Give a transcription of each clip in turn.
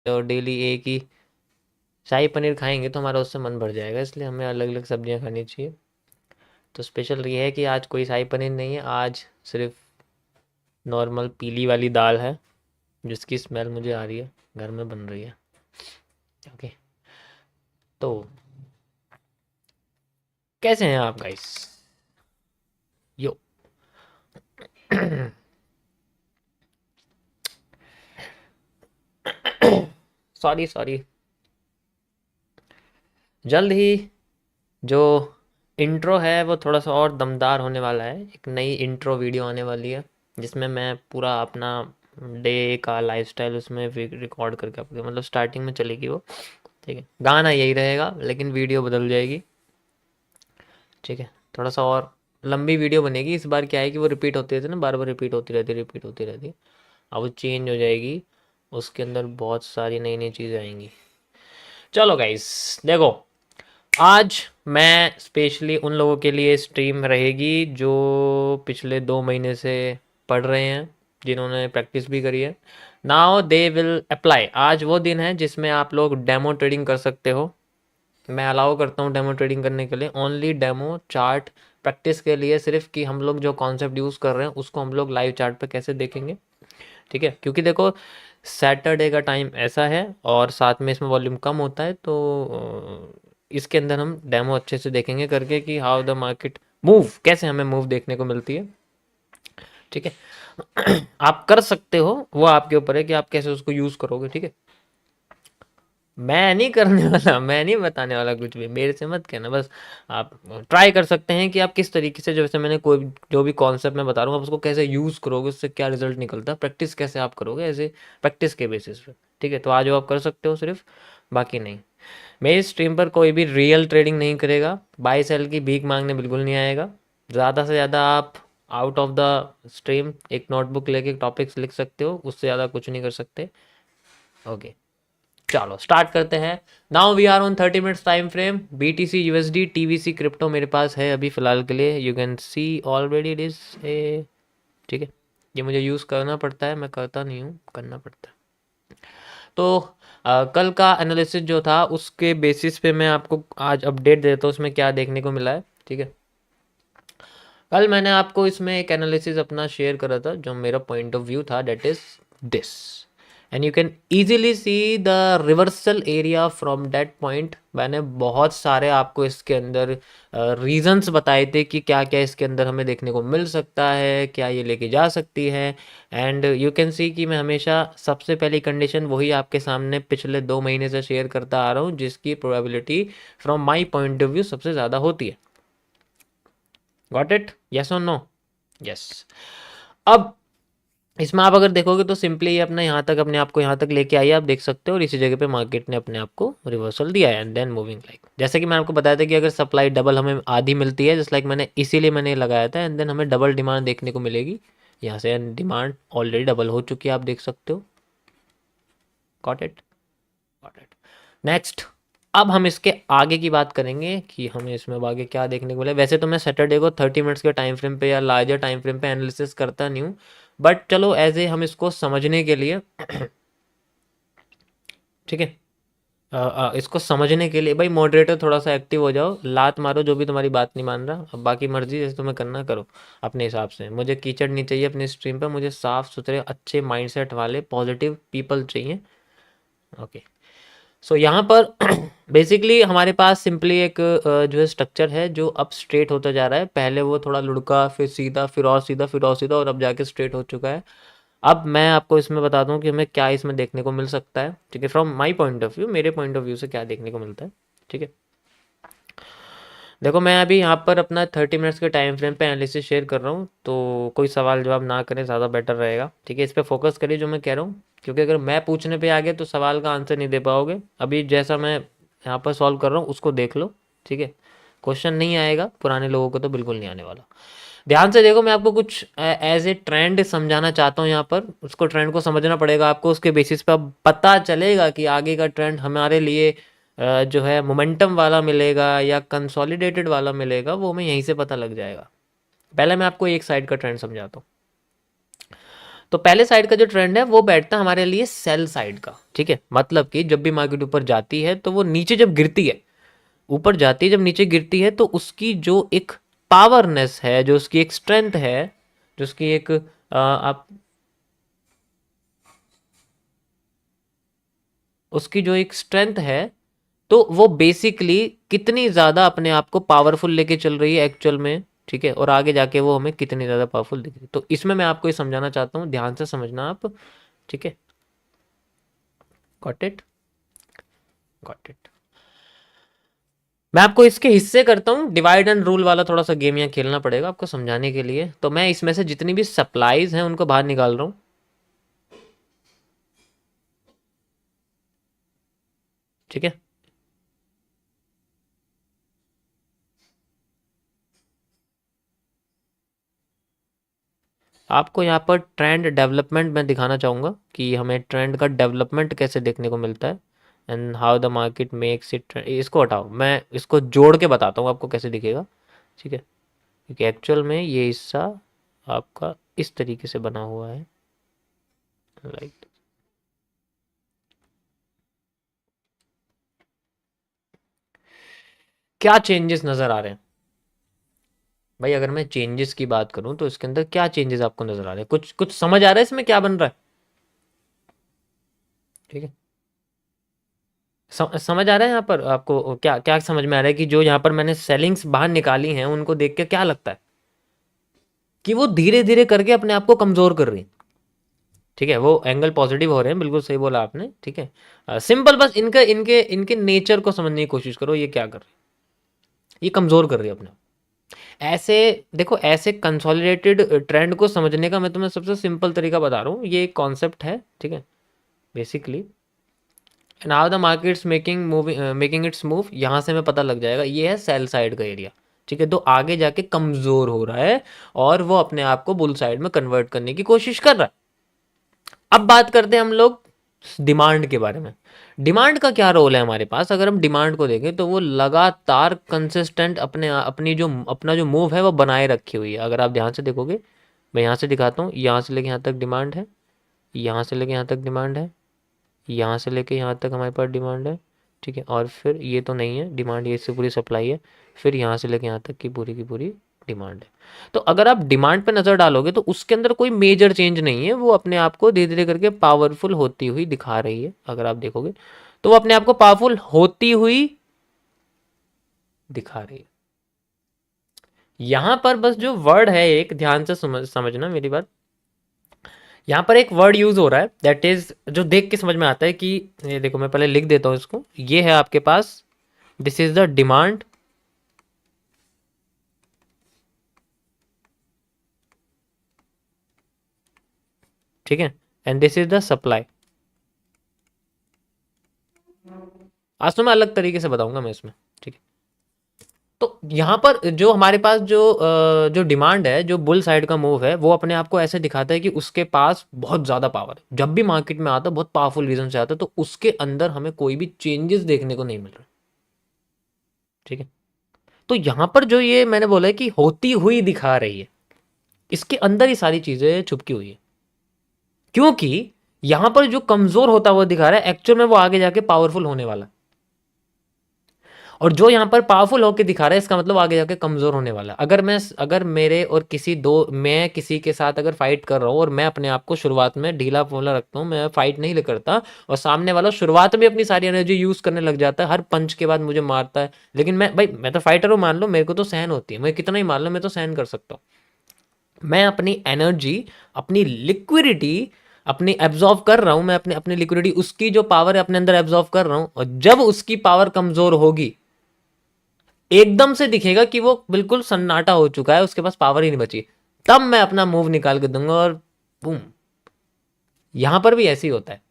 और डेली एक ही शाही पनीर खाएंगे तो हमारा उससे मन भर जाएगा, इसलिए हमें अलग अलग सब्जियां खानी चाहिए। तो स्पेशल ये है कि आज कोई शाही पनीर नहीं है, आज सिर्फ नॉर्मल पीली वाली दाल है जिसकी स्मेल मुझे आ रही है, घर में बन रही है। ओके, तो कैसे हैं आप गाइस? यो सॉरी सॉरी। जल्द ही जो इंट्रो है वो थोड़ा सा और दमदार होने वाला है, एक नई इंट्रो वीडियो आने वाली है जिसमें मैं पूरा अपना डे का लाइफस्टाइल उसमें रिकॉर्ड करके आपको, मतलब स्टार्टिंग में चलेगी वो, ठीक है, गाना यही रहेगा लेकिन वीडियो बदल जाएगी, ठीक है, थोड़ा सा और लंबी वीडियो बनेगी। इस बार क्या है कि वो रिपीट होती रहती है ना, बार बार रिपीट होती रहती है, अब वो चेंज हो जाएगी, उसके अंदर बहुत सारी नई नई चीज़ें आएंगी। चलो गाइस देखो, आज मैं स्पेशली उन लोगों के लिए स्ट्रीम रहेगी जो पिछले 2 महीने से पढ़ रहे हैं, जिन्होंने प्रैक्टिस भी करी है। Now they will apply. आज वो दिन है जिसमें आप लोग डेमो ट्रेडिंग कर सकते हो। मैं अलाउ करता हूँ डेमो ट्रेडिंग करने के लिए, ओनली डेमो चार्ट प्रैक्टिस के लिए सिर्फ, कि हम लोग जो कॉन्सेप्ट यूज़ कर रहे हैं उसको हम लोग लाइव चार्ट पे कैसे देखेंगे, ठीक है, क्योंकि देखो सैटरडे का टाइम ऐसा है और साथ में इसमें वॉल्यूम कम होता है, तो इसके अंदर हम डेमो अच्छे से देखेंगे करके कि हाउ द मार्केट मूव, कैसे हमें मूव देखने को मिलती है, ठीक है। आप कर सकते हो, वो आपके ऊपर है कि आप कैसे उसको यूज़ करोगे, ठीक है। मैं नहीं करने वाला, मैं नहीं बताने वाला कुछ भी, मेरे से मत कहना, बस आप ट्राई कर सकते हैं कि आप किस तरीके से, जैसे मैंने कोई जो भी कॉन्सेप्ट मैं बता रहा हूँ आप उसको कैसे यूज़ करोगे, उससे क्या रिजल्ट निकलता है, प्रैक्टिस कैसे आप करोगे, ऐसे प्रैक्टिस के बेसिस पे, ठीक है। तो आज वो आप कर सकते हो सिर्फ, बाकी नहीं। मेरी स्ट्रीम पर कोई भी रियल ट्रेडिंग नहीं करेगा, बाई सेल की भीख मांगने बिल्कुल नहीं आएगा। ज़्यादा से ज़्यादा आप आउट ऑफ द स्ट्रीम एक नोटबुक लेके टॉपिक्स लिख सकते हो, उससे ज़्यादा कुछ नहीं कर सकते। ओके, चलो स्टार्ट करते हैं। Now we are on 30 minutes time frame. BTC USD TVC crypto मेरे पास है अभी फ़िलहाल के लिए, you can see already it is a, ठीक है। ये मुझे यूज़ करना पड़ता है, मैं करता नहीं हूँ, करना पड़ता है। तो कल का एनालिसिस जो था उसके बेसिस पे मैं आपको आज अपडेट देता हूँ उसमें क्या देखने को मिला है, ठीक है। कल मैंने आपको इसमें एक एनालिसिस अपना शेयर करा था, जो मेरा पॉइंट ऑफ व्यू था, that is this, and you can easily see the reversal area from that point. मैंने बहुत सारे आपको इसके अंदर रीजंस बताए थे कि क्या क्या इसके अंदर हमें देखने को मिल सकता है, क्या ये लेके जा सकती है, एंड यू कैन सी कि मैं हमेशा सबसे पहली कंडीशन वही आपके सामने पिछले 2 महीने से शेयर करता आ रहा हूँ, जिसकी probability from my point of view सबसे ज़्यादा होती है। गॉट इट, यस और नो? यस। अब इसमें आप अगर देखोगे तो सिंपली ये अपना यहाँ तक, अपने आप को यहाँ तक लेके आई है, आप देख सकते हो, और इसी जगह पे मार्केट ने अपने आप को रिवर्सल दिया है एंड देन मूविंग लाइक, जैसे कि मैंने आपको बताया था कि अगर सप्लाई डबल हमें आधी मिलती है, जस्ट लाइक मैंने इसीलिए मैंने लगाया था, एंड देन हमें डबल डिमांड देखने को मिलेगी यहाँ से, एंड डिमांड ऑलरेडी डबल हो चुकी है, आप देख सकते हो। Got it, got it. Next, अब हम इसके आगे की बात करेंगे कि हमें इसमें अब आगे क्या देखने को मिले। वैसे तो मैं सैटरडे को 30 मिनट्स के टाइम फ्रेम पे या लार्जर टाइम फ्रेम पे एनालिसिस करता नहीं हूँ, बट चलो एज ए हम इसको समझने के लिए ठीक है, इसको समझने के लिए भाई मॉडरेटर थोड़ा सा एक्टिव हो जाओ, लात मारो जो भी तुम्हारी बात नहीं मान रहा, अब बाकी मर्जी जैसे तुम्हें करना करो अपने हिसाब से। मुझे कीचड़ नहीं चाहिए अपनी स्ट्रीम पर, मुझे साफ सुथरे अच्छे माइंडसेट वाले पॉजिटिव पीपल चाहिए। ओके, सो यहाँ पर बेसिकली हमारे पास सिंपली एक जो है स्ट्रक्चर है जो अब स्ट्रेट होता जा रहा है। पहले वो थोड़ा लुढ़का, फिर सीधा, फिर और सीधा, फिर और सीधा, और अब जाके स्ट्रेट हो चुका है। अब मैं आपको इसमें बता दूं कि हमें क्या इसमें देखने को मिल सकता है, ठीक है, from my point of view, मेरे पॉइंट ऑफ व्यू से क्या देखने को मिलता है, ठीक है। देखो मैं अभी यहाँ पर अपना 30 मिनट्स के टाइम फ्रेम पे एनालिसिस शेयर कर रहा हूँ, तो कोई सवाल जवाब ना करें, ज़्यादा बेटर रहेगा, ठीक है। इस पर फोकस करिए जो मैं कह रहा हूँ, क्योंकि अगर मैं पूछने पे आ गया तो सवाल का आंसर नहीं दे पाओगे। अभी जैसा मैं यहाँ पर सॉल्व कर रहा हूँ उसको देख लो, ठीक है। क्वेश्चन नहीं आएगा, पुराने लोगों को तो बिल्कुल नहीं आने वाला। ध्यान से देखो, मैं आपको कुछ एज ए ट्रेंड समझाना चाहता हूँ यहाँ पर, उसको ट्रेंड को समझना पड़ेगा आपको, उसके बेसिस पे अब पता चलेगा कि आगे का ट्रेंड हमारे लिए जो है मोमेंटम वाला मिलेगा या कंसोलिडेटेड वाला मिलेगा, वो हमें यहीं से पता लग जाएगा। पहले मैं आपको एक साइड का ट्रेंड समझाता हूँ। तो पहले साइड का जो ट्रेंड है वो बैठता है हमारे लिए सेल साइड का, ठीक है। मतलब कि जब भी मार्केट ऊपर जाती है तो वो नीचे जब गिरती है, ऊपर जाती है जब नीचे गिरती है, तो उसकी जो एक पावरनेस है, जो उसकी एक स्ट्रेंथ है, जो उसकी एक आप उसकी जो एक स्ट्रेंथ है, तो वो बेसिकली कितनी ज़्यादा अपने आप को पावरफुल लेके चल रही है एक्चुअल में, ठीक है। और आगे जाके वो हमें कितनी ज़्यादा पावरफुल दिख रही है, तो इसमें मैं आपको ये समझाना चाहता हूँ, ध्यान से समझना आप, ठीक है। Got it, got it. मैं आपको इसके हिस्से करता हूँ, डिवाइड एंड रूल वाला थोड़ा सा गेम यहाँ खेलना पड़ेगा आपको समझाने के लिए। तो मैं इसमें से जितनी भी सप्लाईज हैं उनको बाहर निकाल रहा हूँ, ठीक है। आपको यहाँ पर ट्रेंड डेवलपमेंट मैं दिखाना चाहूँगा कि हमें ट्रेंड का डेवलपमेंट कैसे देखने को मिलता है, and how the market makes it. इसको हटाओ, मैं इसको जोड़ के बताता हूँ आपको कैसे दिखेगा, ठीक है। क्योंकि एक्चुअल में ये हिस्सा आपका इस तरीके से बना हुआ है, लाइक क्या चेंजेस नज़र आ रहे हैं भाई। अगर मैं चेंजेस की बात करूं तो इसके अंदर क्या चेंजेस आपको नजर आ रहे हैं, कुछ कुछ समझ आ रहा है इसमें क्या बन रहा है, ठीक है। समझ आ रहा है यहाँ पर आपको, क्या क्या समझ में आ रहा है कि जो यहाँ पर मैंने सेलिंग्स बाहर निकाली हैं उनको देख के क्या लगता है कि वो धीरे धीरे करके अपने आप को कमजोर कर रही हैं, ठीक है। वो एंगल पॉजिटिव हो रहे हैं, बिल्कुल सही बोला आपने, ठीक है। सिंपल, बस इनके इनके इनके नेचर को समझने की कोशिश करो, ये क्या कर रही है, ये कमजोर कर रही है अपने आप। ऐसे देखो, ऐसे कंसोलिडेटेड ट्रेंड को समझने का मैं तुम्हें सबसे सिंपल तरीका बता रहा हूँ, ये एक कॉन्सेप्ट है, ठीक है। Basically now the markets making it's move, यहाँ से हमें पता लग जाएगा ये है सेल साइड का एरिया, ठीक है। तो आगे जाके कमजोर हो रहा है और वो अपने आप को बुल साइड में कन्वर्ट करने की कोशिश कर रहा है। अब बात करते हैं हम लोग डिमांड के बारे में। डिमांड का क्या रोल है हमारे पास, अगर हम डिमांड को देखें तो वो लगातार कंसिस्टेंट अपनी जो अपना जो मूव है वो बनाए रखी हुई है। अगर आप ध्यान से देखोगे, मैं यहाँ से दिखाता हूँ, यहाँ से लेके यहाँ तक डिमांड है, यहाँ से लेके यहाँ तक डिमांड है, यहाँ से लेके यहाँ तक हमारे पास डिमांड है, ठीक है। और फिर ये तो नहीं है डिमांड, ये इससे पूरी सप्लाई है, फिर यहाँ से लेके यहाँ तक की पूरी डिमांड है। तो अगर आप डिमांड पे नज़र डालोगे तो उसके अंदर कोई मेजर चेंज नहीं है, वो अपने आप को धीरे धीरे करके पावरफुल होती हुई दिखा रही है। अगर आप देखोगे तो वो अपने आप को पावरफुल होती हुई दिखा रही है। यहाँ पर बस जो वर्ड है, एक ध्यान से समझना मेरी बात, यहाँ पर एक वर्ड यूज हो रहा है दैट इज, जो देख के समझ में आता है कि, ये देखो मैं पहले लिख देता हूँ इसको, ये है आपके पास, दिस इज द डिमांड, ठीक है, and this is the supply. आज तो मैं अलग तरीके से बताऊंगा मैं इसमें, ठीक है। तो यहाँ पर जो हमारे पास जो डिमांड है, जो बुल साइड का मूव है, वो अपने आप को ऐसे दिखाता है कि उसके पास बहुत ज़्यादा पावर है। जब भी मार्केट में आता है बहुत पावरफुल रीजन से आता है, तो उसके अंदर हमें कोई भी चेंजेस देखने को नहीं मिल रहा, ठीक है। तो यहाँ पर जो ये मैंने बोला है कि होती हुई दिखा रही है, इसके अंदर ही सारी चीज़ें छुपकी हुई है। क्योंकि यहाँ पर जो कमज़ोर होता हुआ दिखा रहा है, एक्चुअल में वो आगे जाके पावरफुल होने वाला है। और जो यहाँ पर पावरफुल होकर दिखा रहा है, इसका मतलब आगे जाके कमजोर होने वाला है। अगर मेरे और मैं किसी के साथ अगर फाइट कर रहा हूँ और मैं अपने आप को शुरुआत में ढीला फूला रखता हूँ, मैं फाइट नहीं करता, और सामने वाला शुरुआत में अपनी सारी एनर्जी यूज करने लग जाता है, हर पंच के बाद मुझे मारता है, लेकिन मैं तो फाइटर हूँ, मान लो मेरे को तो सहन होती है, मैं कितना ही मार लो मैं तो सहन कर सकता हूँ। मैं अपनी एनर्जी, अपनी लिक्विडिटी अपनी एब्जॉर्व कर रहा हूं, मैं अपने अपनी लिक्विडिटी, उसकी जो पावर है अपने अंदर एब्जॉर्व कर रहा हूं, और जब उसकी पावर कमजोर होगी, एकदम से दिखेगा कि वो बिल्कुल सन्नाटा हो चुका है, उसके पास पावर ही नहीं बची, तब मैं अपना मूव निकाल के दूंगा और बूम। यहां पर भी ऐसे ही होता है।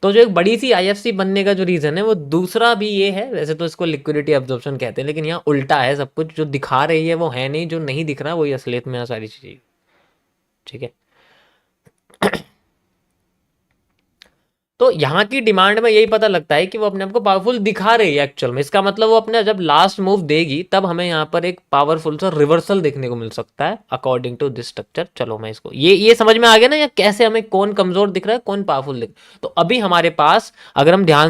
तो जो एक बड़ी सी आईएफसी बनने का जो रीजन है वो दूसरा भी ये है, वैसे तो इसको लिक्विडिटी एब्जॉर्प्शन कहते हैं, लेकिन यहाँ उल्टा है सब कुछ, जो दिखा रही है वो है नहीं, जो नहीं दिख रहा वही असलियत में यहाँ सारी चीजें, ठीक है। तो यहाँ की डिमांड में यही पता लगता है कि वो अपने आप को पावरफुल दिखा रही है एक्चुअल में। इसका मतलब वो अपने जब लास्ट मूव देगी तब हमें यहाँ पर एक पावरफुल सा रिवर्सल देखने को मिल सकता है अकॉर्डिंग टू दिस स्ट्रक्चर। चलो मैं इसको ये समझ में आ गया ना, या कैसे हमें कौन कमजोर दिख रहा है कौन पावरफुल दिख रहा है। तो अभी हमारे पास अगर हम ध्यान